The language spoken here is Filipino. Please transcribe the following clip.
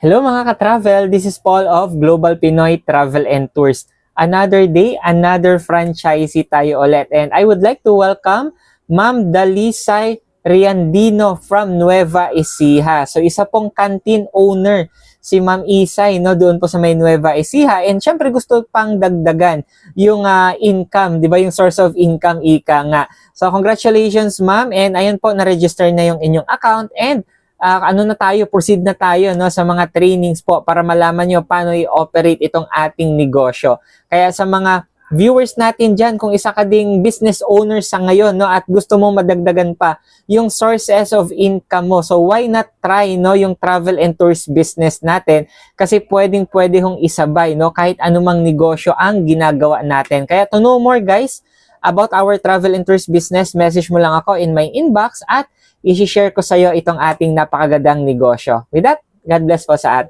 Hello mga ka-travel, this is Paul of Global Pinoy Travel and Tours. Another day, another franchisee tayo ulit. And I would like to welcome Ma'am Dalisay Riandino from Nueva Ecija. So isa pong canteen owner si Ma'am Isay, no, doon po sa may Nueva Ecija. And syempre gusto pang dagdagan yung income, di ba, yung source of income, ika nga. So congratulations ma'am, and ayun po, na-register na yung inyong account, and proceed na tayo, no, sa mga trainings po para malaman nyo paano i-operate itong ating negosyo. Kaya sa mga viewers natin dyan, kung isa ka ding business owner sa ngayon, no, at gusto mong madagdagan pa yung sources of income mo, so why not try, no, yung travel and tours business natin, kasi pwede hong isabay, no, kahit anumang negosyo ang ginagawa natin. Kaya to know more guys about our travel and tours business, message mo lang ako in my inbox at i-share ko sa iyo itong ating napakagandang negosyo. With that, God bless po sa atin.